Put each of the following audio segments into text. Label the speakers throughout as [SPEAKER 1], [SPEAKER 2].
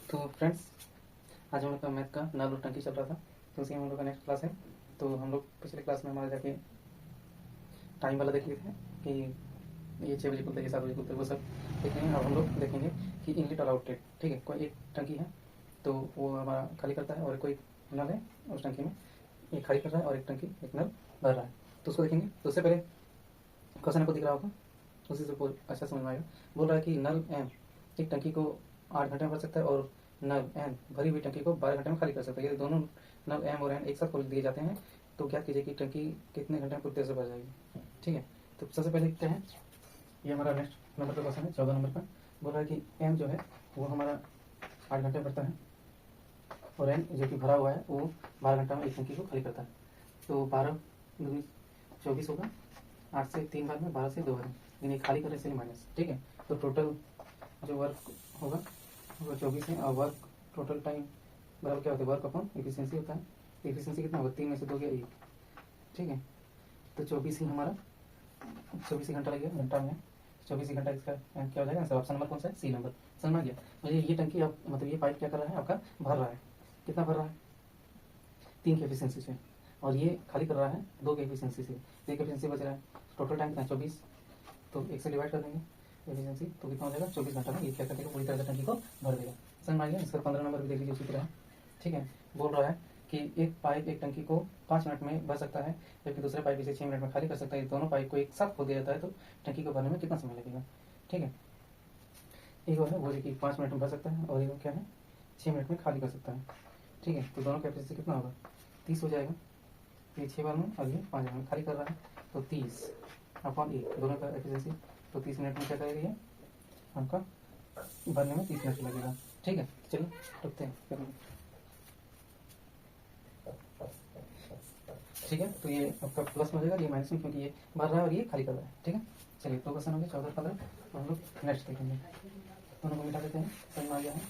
[SPEAKER 1] तो फ्रेंड्स, आज हम लोग का मैथ का नल और टंकी चल रहा था, तो उसी में हम लोग का नेक्स्ट क्लास है। तो हम लोग पिछले क्लास में हमारे जाके टाइम वाला देख लिए थे कि ये 6 बजे खुलता है, ये 7 बजे खुलता है, वो सब देखेंगे। अब हम लोग देखेंगे कि इनलेट और आउटलेट, ठीक है। कोई एक टंकी है तो वो हमारा खाली करता है, और कोई नल है उस टंकी में, एक खाली कर रहा है और एक टंकी एक नल भर रहा है। तो उसको देखेंगे। तो उससे पहले क्वेश्चन आपको दिख रहा होगा, उसी से अच्छा समझ में आएगा। बोल रहा है कि नल एम एक टंकी को 8 घंटे में भर सकता है, और नल एन भरी हुई टंकी को 12 घंटे में खाली कर सकता है। यदि दोनों नल एम और एन एक साथ खोल दिए जाते हैं तो ज्ञात कीजिए कि टंकी कितने घंटे में पूरी तरह से भर जाएगी, ठीक है। तो सबसे पहले क्या है, ये हमारा नेक्स्ट नंबर का क्वेश्चन है, 14 नंबर का। बोल रहा है कि एम जो है वो हमारा 8 घंटे भरता है, और एन जो कि भरा हुआ है वो 12 घंटा में एक टंकी को खाली करता है। तो 12 दूनी 24 होगा, 8 से 3 बार में, 12 से 2 बार में, यानी खाली करने से माइनस, ठीक है। तो टोटल जो वर्क होगा वो 24 है, और वर्क टोटल टाइम बराबर क्या होता है, वर्क अपॉन एफिशिएंसी होता है। एफिशिएंसी कितना होगा, 3 में से 2 गया 1, ठीक है। तो 24 ही हमारा 24 ही घंटा लगेगा, घंटा में 24 ही घंटा। इसका क्या हो जाएगा आंसर, ऑप्शन नंबर कौन सा है, सी नंबर। समझ में आ गया। मुझे ये टंकी आप मतलब ये पाइप क्या कर रहा है आपका, भर रहा है। कितना भर रहा है, 3 की एफिशिएंसी से, और ये खाली कर रहा है 2 की एफिशिएंसी से। 1 की एफिशिएंसी बच रहा है, टोटल टाइम कितना है 24, तो 1 से डिवाइड कर देंगे एफिशिएंसी, तो कितना हो जाएगा 24 घंटा में ये क्या कर देगा, पूरी तरह से टंकी को भर देगा। समझ में आ गया। इसका 15 नंबर भी देख लीजिए उसी तरह, ठीक है। बोल रहा है कि एक पाइप एक टंकी को 5 मिनट में भर सकता है, जबकि दूसरा पाइप इसे 6 मिनट में खाली कर सकता है। दोनों पाइप को एक साथ खोल दिया जाता है तो टंकी को भरने में कितना समय लगेगा, ठीक है। एक और है वो कि 5 मिनट में भर सकता है, और एक क्या है 6 मिनट में खाली कर सकता है, ठीक है। तो दोनों का एफिशिएंसी कितना होगा, 30 हो जाएगा। ये 6 बार में और ये 5 बार में खाली कर रहा है, तो 30 अपॉन 1, दोनों का एफिशिएंसी। तो 30 मिनट में क्या करेगा ये आपका भरने में 30 मिनट लगेगा, ठीक है। चलिए रखते हैं, ठीक है। तो ये आपका प्लस में हो जाएगा, ये माइनस में, क्योंकि ये भर रहा है और ये खाली कर रहा है, ठीक है। चलिए तो क्वेश्चन हो गया 14 15, तो हम लोग नेक्स्ट देखेंगे। दोनों को मिटा देते हैं, समझ में आ गया है।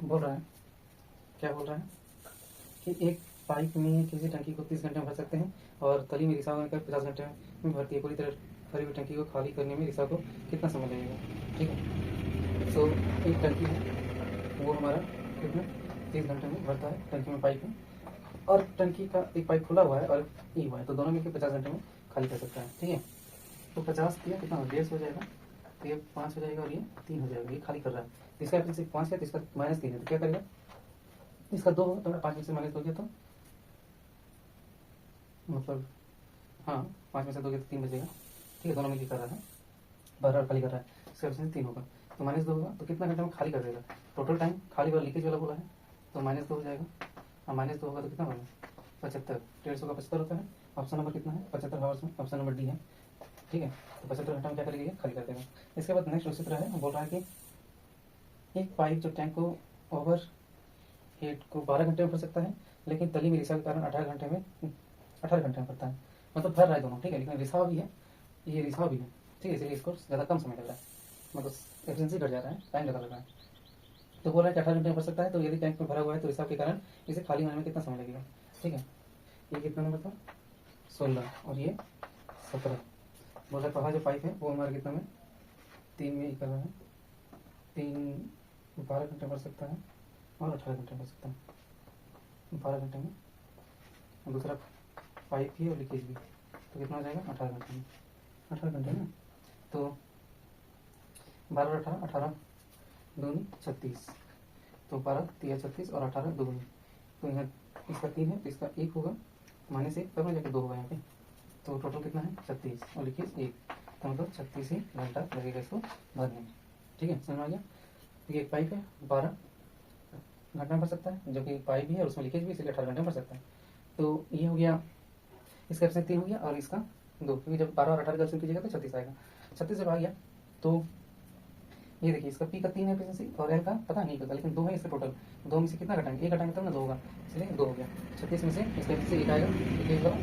[SPEAKER 1] बोल रहा है, क्या बोल रहा है कि एक पाइप में किसी टंकी को 30 घंटे में भर सकते हैं, और तली में रिसाव कर 50 घंटे में भरती है। पूरी तरह भरी हुई टंकी को खाली करने में रिसाव को कितना समय लगेगा, ठीक है। सो एक टंकी है वो हमारा कितना 30 घंटे में भरता है, टंकी में पाइप है, और टंकी का एक पाइप खुला हुआ है और ई हुआ है, तो दोनों मिलकर 50 घंटे में खाली कर सकता है, ठीक है। तो 50 दिया कितना 150 हो जाएगा, तो ये 5 हो जाएगा और ये 3 हो जाएगा। ये खाली कर रहा है, इसका एफिशिएंसी 5 है, तो इसका -3 है, तो क्या करेगा, इसका 2 होगा, तो 5 में से -2 गया तो मतलब हाँ 5 में से 2 गया तो 3 बचेगा, ठीक है। दोनों मिलकर कर रहा है, भर और खाली कर रहा है, इसका एफिशिएंसी 3 होगा, तो -2 होगा, तो कितना घंटे में खाली कर देगा। टोटल टाइम खाली वाला लीकेज वाला बोला है, तो -2 हो जाएगा, और -2 होगा तो कितना बनेगा 75, 150 का 75 होता है। ऑप्शन नंबर कितना है 75 हावर्स में, ऑप्शन नंबर डी है, ठीक है। तो 75 घंटा में क्या करेगा, खाली कर देगा। इसके बाद नेक्स्ट उसी तरह है, बोल रहा है कि एक पाइप जो टैंक को ओवर हेड को 12 घंटे में भर सकता है, लेकिन तली में रिसाव के कारण 18 घंटे में भरता है। मतलब भर रहा है दोनों, ठीक है, लेकिन रिसाव भी है, ये रिसाव भी है, ठीक है, इसलिए इसको ज़्यादा कम समय लग रहा है, मतलब एफिशिएंसी घट जा रहा है, टाइम ज़्यादा लग रहा है। तो बोल रहा है कि 18 घंटे में भर सकता है, तो यदि टैंक में भरा हुआ है तो रिसाव के कारण इसे खाली होने में कितना समय लगेगा, ठीक है। ये कितना नंबर था 16, और ये 17। बोल रहा है पहला जो पाइप है वो हमारा कितना में 3 में ही कर रहा है, 3 12 घंटे भर सकता है, और 18 घंटे भर सकता है 12 घंटे में। और दूसरा पाइप भी और लीकेज भी, तो कितना हो जाएगा 18 घंटे में, 18 घंटे ना। तो 12 18 18 दूनी 36, तो 12 3 36 और 18 दूनी, तो यहाँ इसका 3 है तो इसका 1 होगा, -1 तब में जाके 2 होगा यहाँ पे, तो टोटल कितना है 36, और लीकेज 1, तो मतलब 36 ही घंटा लगेगा इसको भरने में, ठीक है। समझ में आ गया। ये एक पाइप है 12 घंटा में भर सकता है, जो कि पाइप भी है और उसमें लीकेज भी, इसलिए 18 घंटे में भर सकता है। तो ये हो गया, इसका एफिशिएंसी 3 हो गया, और इसका 2, क्योंकि जब 12 और 18 का कीजिएगा तो 36 आएगा। 36 जब आ गया तो ये देखिए इसका पी का 3 है एफिशिएंसी, और एल का पता नहीं पता, लेकिन 2 है इसका टोटल। 2 में से कितना घटाएंगे, 1 घटाएंगे तब ना 2 होगा, इसलिए 2 हो गया। 36 में से इसका एफिशिएंसी 1 आएगा,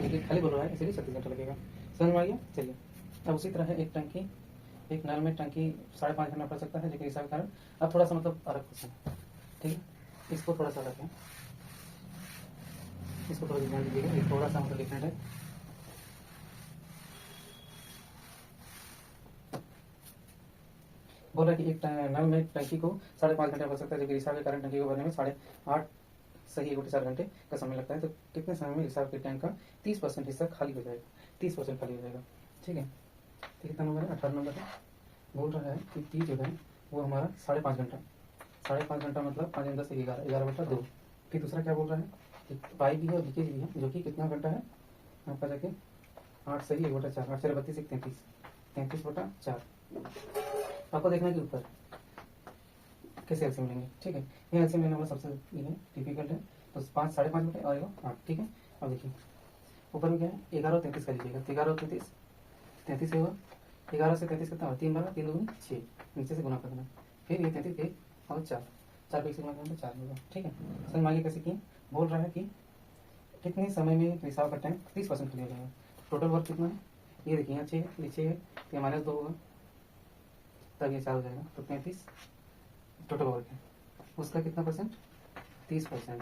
[SPEAKER 1] एक खाली बोल रहा है, इसलिए 36 घंटा लगेगा। समझ में आ गया। चलिए अब उसी तरह है एक टंकी, एक नल में टंकी 5.5 घंटा पड़ सकता है, लेकिन रिसाव के कारण अब थोड़ा सा मतलब अलग क्वेश्चन है, ठीक है। इसको थोड़ा सा रखें, इसको थोड़ा ध्यान दीजिएगा, ये थोड़ा सा मतलब डिफरेंट है। बोल रहा है कि एक नल में टंकी को 5.5 घंटे भर सकता है, जबकि रिसाव के कारण टंकी को भरने में 8.5 सही 1/4 घंटे का समय लगता है। तो कितने समय में रिसाव के टैंक का 30% हिस्सा खाली हो जाएगा? 30% खाली हो जाएगा। ठीक है, तो कितना नंबर है? 18 नंबर है। बोल रहा है कि टी जो है वो हमारा 5.5 घंटा, 5.5 घंटा मतलब 5 10 11, 11/2। फिर दूसरा क्या बोल रहा है कि पाइप भी है और लीकेज भी है, जो कि कितना घंटा है आपका जाके 8 सही 1/4, 8 4 32 33, 33/4। आपको देखना है कि ऊपर कैसे एलसीएम लेंगे। ठीक है, ये एलसीएम लेना सबसे ये है डिफिकल्ट है। तो 5.5 बटे और 8। ठीक है, अब देखिए ऊपर में क्या है 11 और 33 का लीजिएगा। 11 और 33, 33 होगा। 11 से 33 कितना होगा? 3 बार 3 दूनी 6, नीचे से गुना करना। फिर ये 33 1 और 4, 4 पे से गुना करना तो 4 होगा। ठीक है, समझ मांगे कैसे किए? बोल रहा है कि कितने समय में रिसाव का टाइम 30% खाली हो जाएगा। टोटल वर्क कितना है? ये देखिए यहाँ 6 है, ये 6 है, तो ये -2 होगा, तब ये 4 हो जाएगा। तो 35 टोटल वर्क है, उसका कितना परसेंट? 30%।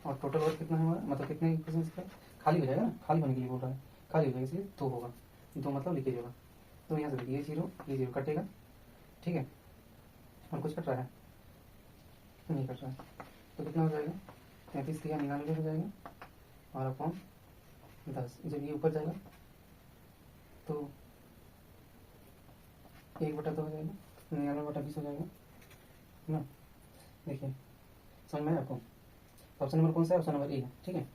[SPEAKER 1] और टोटल वर्क कितना है हमारा, मतलब कितने परसेंट इसका खाली हो जाएगा ना, खाली होने के लिए बोल रहा है, खाली हो जाएगा इसलिए 2 होगा। 2 मतलब लीकेज होगा। तो यहाँ से देखिए ये 0 ये 0 कटेगा। ठीक है, और कुछ कट रहा है? नहीं कट रहा है। तो कितना हो जाएगा? 33 या 99 हो जाएगा, और अपॉन 10। जब ये ऊपर जाएगा तो 1/2 हो जाएगा, 99/20 हो जाएगा ना। देखिए समझ में आया आपको? ऑप्शन नंबर कौन सा है? ऑप्शन नंबर ए है। ठीक है,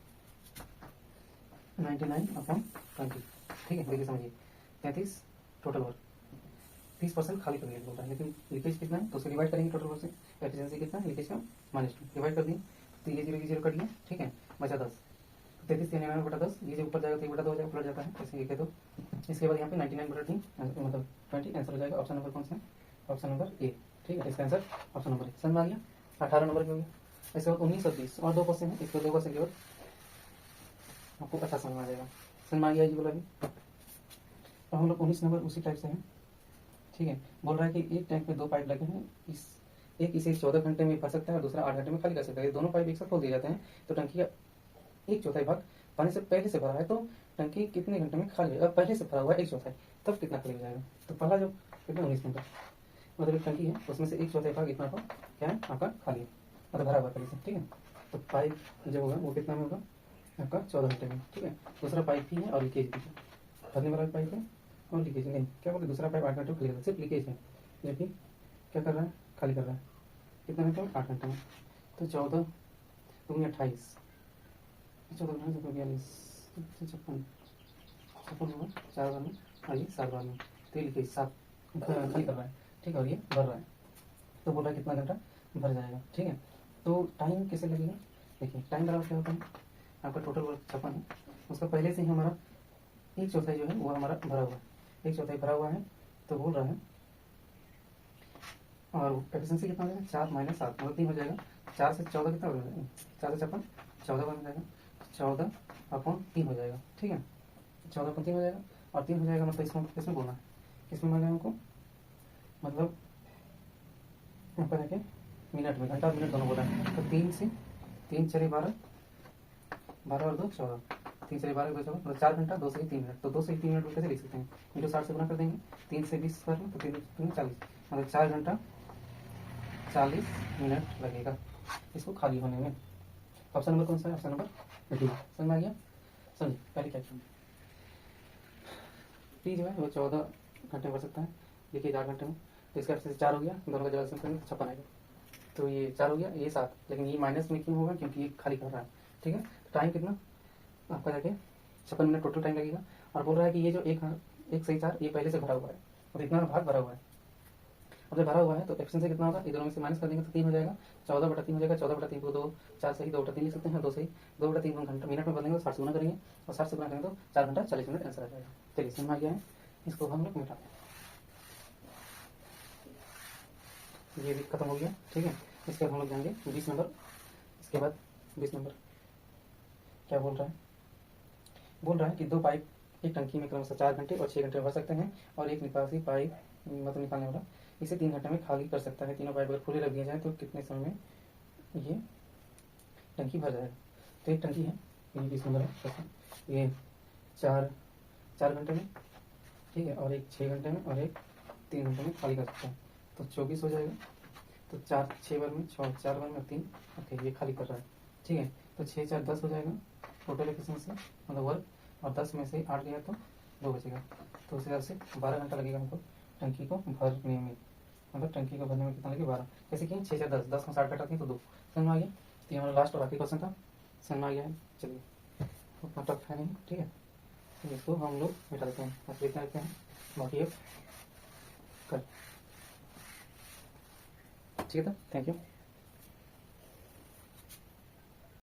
[SPEAKER 1] 99/20। ठीक है, देखिए समझिए 33 टोटल वर्क, 30% खाली कर दिया बोल रहा है, लेकिन लीकेज कितना है तो उसे डिवाइड करेंगे टोटल वर्क से। एफिशिएंसी कितना है लीकेज का? -2 डिवाइड कर दिए, तो ये 0 0 कट गया। ठीक है, बचा 10। 33 99/10, ये जो ऊपर जाएगा तो 1/2 हो जाएगा, पलट जाता है ऐसे एक है। तो इसके बाद यहाँ पे 99/3 मतलब 20 आंसर हो जाएगा। ऑप्शन नंबर कौन सा है? Option number A. ठीक है, इसका आंसर ऑप्शन नंबर ए। समझ में आ गया? 18 नंबर की हो गया। इसके बाद 19 और 20 और 2 क्वेश्चन है, इसके 2 क्वेश्चन केवल आपको अच्छा समझ में आ जाएगा। समझ में आ गया ये बोला भी। अब हम लोग 19 नंबर उसी टाइप से है। ठीक है, बोल रहा है कि एक टैंक में 2 पाइप लगे हैं, एक इसे 14 घंटे में भर सकता है और दूसरा 8 घंटे में खाली कर सकता है। दोनों पाइप एक साथ खोल दिए जाते हैं तो टंकी का 1/4 भाग पानी से पहले से भरा है, तो टंकी कितने घंटे में खाली होगा? पहले से भरा हुआ है 1/4, तब कितना खाली हो जाएगा? तो पहला जो कितना 19 नंबर मतलब एक टंकी है, उसमें से 1/4 भाग इतना का क्या है आपका खाली है, मतलब भरा हुआ पहले से। ठीक है, तो पाइप जो होगा वो कितना में होगा आपका? 14 घंटे में। ठीक है, दूसरा पाइप भी है और लीकेज भी है, भरने वाला पाइप है और लीकेज नहीं, क्या बोलते दूसरा पाइप 8 घंटे में खाली कर रहा है, सिर्फ लीकेज है, जबकि क्या कर रहा है? खाली कर रहा है। कितने घंटे में? 8 घंटे में। तो 14 दूनी 28, 14 घंटे 42 56 56 होगा 4 बार में, और ये 7 बार में, तो ये लीकेज 7 खाली कर रहा है। ठीक है, और ये भर रहा है, तो बोल रहा है कितना घंटा भर जाएगा। ठीक है, तो टाइम कैसे लगेगा? देखिए टाइम बराबर क्या होता है? आपका टोटल वर्क 56 है, उसका पहले से ही हमारा 1/4 जो है वो हमारा भरा हुआ है, 1/4 भरा हुआ है। तो बोल रहा है और एफिशिएंसी कितना हो जाएगा? 4 - 7 मतलब 3 हो जाएगा। 4 से 14 कितना हो जाएगा? 4 से 56 14 बन जाएगा, 14/3 हो जाएगा। ठीक है, 14/3 हो जाएगा, और 3 हो जाएगा मतलब इसको किसमें बोलना है? किसमें बोलना है हमको? मतलब ऊपर जाके मिनट में, घंटा और मिनट दोनों बोला है। तो 3 से 3 4 12, 12 और 2 14, 3 4 12 2 14 मतलब 4 घंटा 2 से 3 मिनट। तो 2 से 3 मिनट कैसे लिख सकते हैं? इंटू 60 से गुना कर देंगे, 3 से 20 कर तो 3 40, मतलब 4 घंटा 40 मिनट लगेगा इसको खाली होने में। ऑप्शन नंबर कौन सा है? Option number D. समझ में आ गया? समझिए पहले क्या करेंगे। टी जो है वो 14 घंटे में भर सकता है, देखिए 4 घंटे में, तो इसका से 4 हो गया, दोनों का जवाब करेंगे तो 56 आएगा। तो ये 4 हो गया, ये 7, लेकिन ये माइनस में क्यों होगा? क्योंकि ये खाली कर रहा है। ठीक है, तो टाइम कितना आपका जाके 56 मिनट टोटल टाइम लगेगा। और बोल रहा है कि ये जो एक सही 4 ये पहले से भरा हुआ है, और इतना भाग भरा हुआ है, अब जब भरा हुआ है तो एफिशिएंसी कितना होगा? ये दोनों में से माइनस कर देंगे तो 3 हो जाएगा, 14/3 हो जाएगा। 14/3 को 2 4 सही 2/3 लिख सकते हैं, 2 सही 2/3 घंटा मिनट में बदलेंगे तो 60 से गुना करेंगे, और 60 से गुना करेंगे तो 4 घंटा 40 मिनट आंसर आ जाएगा। चलिए समझ में आ गया है, इसको हम लोग मिटाते हैं। ये भी खत्म हो गया। ठीक है, इसके बाद हम लोग जाएंगे 20 नंबर। इसके बाद 20 नंबर क्या बोल रहा है? बोल रहा है कि 2 पाइप एक टंकी में क्रमशः 4 घंटे और 6 घंटे में भर सकते हैं, और एक निकासी पाइप मतलब निकालने वाला इसे 3 घंटे में खाली कर सकता है। तीनों पाइप अगर खुले रख दिए जाए तो कितने समय में ये टंकी भर जाएगा? तो एक टंकी है, ये 20 नंबर है, ये 4 घंटे में, ठीक है, और एक 6 घंटे में, और एक 3 घंटे में खाली कर सकता है। तो 24 हो जाएगा। तो 4 6 बार में 6, 4 बार में 3, ओके ये खाली कर रहा है, ठीक है। तो 6 4 10 हो जाएगा टोटल एफिशिएंसी मतलब वर्क, और 10 में से 8 गया तो 2 बचेगा। तो उस हिसाब से 12 घंटा लगेगा हमको टंकी को भरने में, मतलब टंकी को भरने में कितना लगेगा 12। कैसे कि 6 4 10, 10 में 60 घटाते हैं तो 2। समझ में आ गया। तो ये हमारा लास्ट और आखिरी क्वेश्चन था, समझ में आ गया है। चलिए उतना टफ है नहीं, ठीक है। तो इसको हम लोग मिटा देते हैं, बस इतना रखते हैं, बाकी अब कर, ठीक है। Thank you.